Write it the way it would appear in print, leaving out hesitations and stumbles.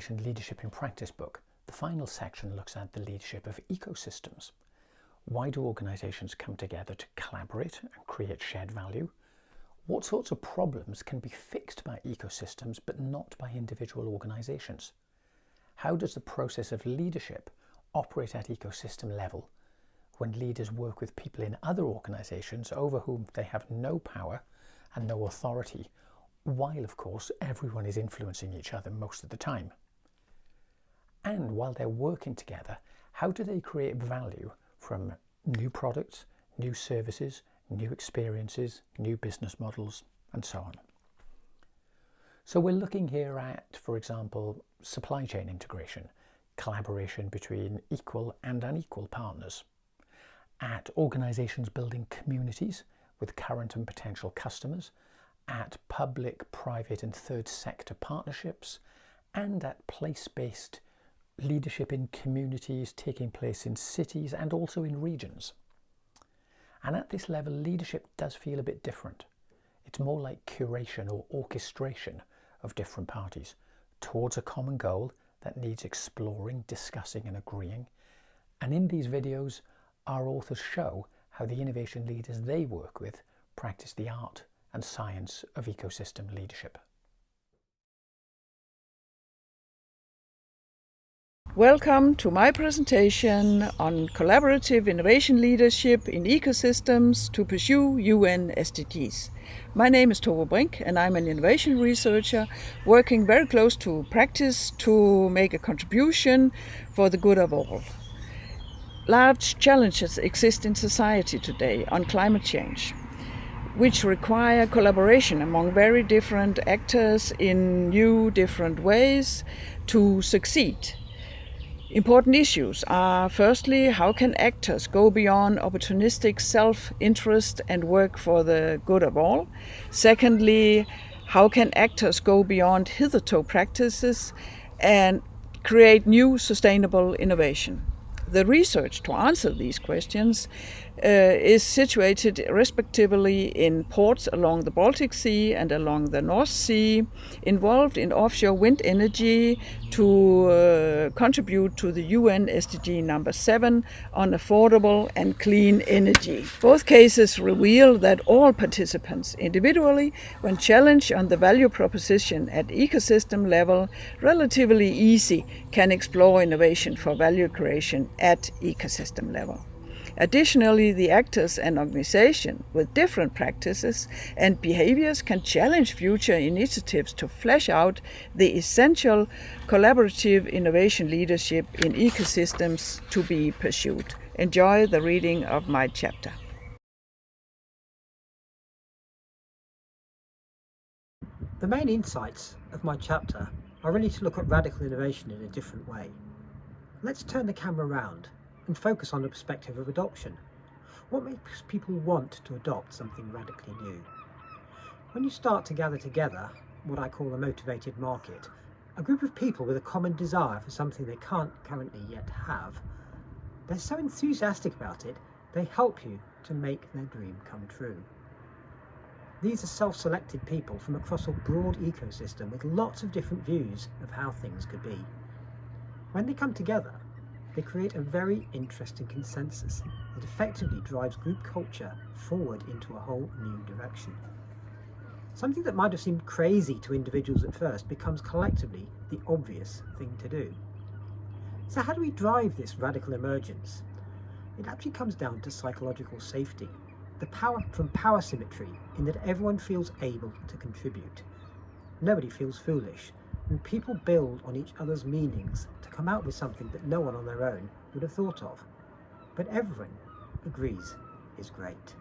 Innovation Leadership in Practice book, the final section looks at the leadership of ecosystems. Why do organisations come together to collaborate and create shared value? What sorts of problems can be fixed by ecosystems but not by individual organisations? How does the process of leadership operate at ecosystem level when leaders work with people in other organisations over whom they have no power and no authority, while of course everyone is influencing each other most of the time? And while they're working together, how do they create value from new products, new services, new experiences, new business models, and so on? So we're looking here at, for example, supply chain integration, collaboration between equal and unequal partners, at organisations building communities with current and potential customers, at public, private and third sector partnerships, and at place-based leadership in communities taking place in cities and also in regions. And at this level, leadership does feel a bit different. It's more like curation or orchestration of different parties towards a common goal that needs exploring, discussing and agreeing. And in these videos, our authors show how the innovation leaders they work with practice the art and science of ecosystem leadership. Welcome to my presentation on collaborative innovation leadership in ecosystems to pursue UN SDGs. My name is Tove Brink and I'm an innovation researcher working very close to practice to make a contribution for the good of all. Large challenges exist in society today on climate change, which require collaboration among very different actors in new different ways to succeed. Important issues are, firstly, how can actors go beyond opportunistic self-interest and work for the good of all? Secondly, how can actors go beyond hitherto practices and create new sustainable innovation? The research to answer these questions is situated respectively in ports along the Baltic Sea and along the North Sea, involved in offshore wind energy to contribute to the UN SDG number 7 on affordable and clean energy. Both cases reveal that all participants individually, when challenged on the value proposition at ecosystem level, relatively easy can explore innovation for value creation at ecosystem level. Additionally, the actors and organizations with different practices and behaviors can challenge future initiatives to flesh out the essential collaborative innovation leadership in ecosystems to be pursued. Enjoy the reading of my chapter. The main insights of my chapter are really to look at radical innovation in a different way. Let's turn the camera around and focus on the perspective of adoption. What makes people want to adopt something radically new? When you start to gather together what I call a motivated market, a group of people with a common desire for something they can't currently yet have, they're so enthusiastic about it, they help you to make their dream come true. These are self-selected people from across a broad ecosystem with lots of different views of how things could be. When they come together, they create a very interesting consensus that effectively drives group culture forward into a whole new direction. Something that might have seemed crazy to individuals at first becomes collectively the obvious thing to do. So how do we drive this radical emergence? It actually comes down to psychological safety, the power from power symmetry in that everyone feels able to contribute. Nobody feels foolish, and people build on each other's meanings to come out with something that no one on their own would have thought of. But everyone agrees is great.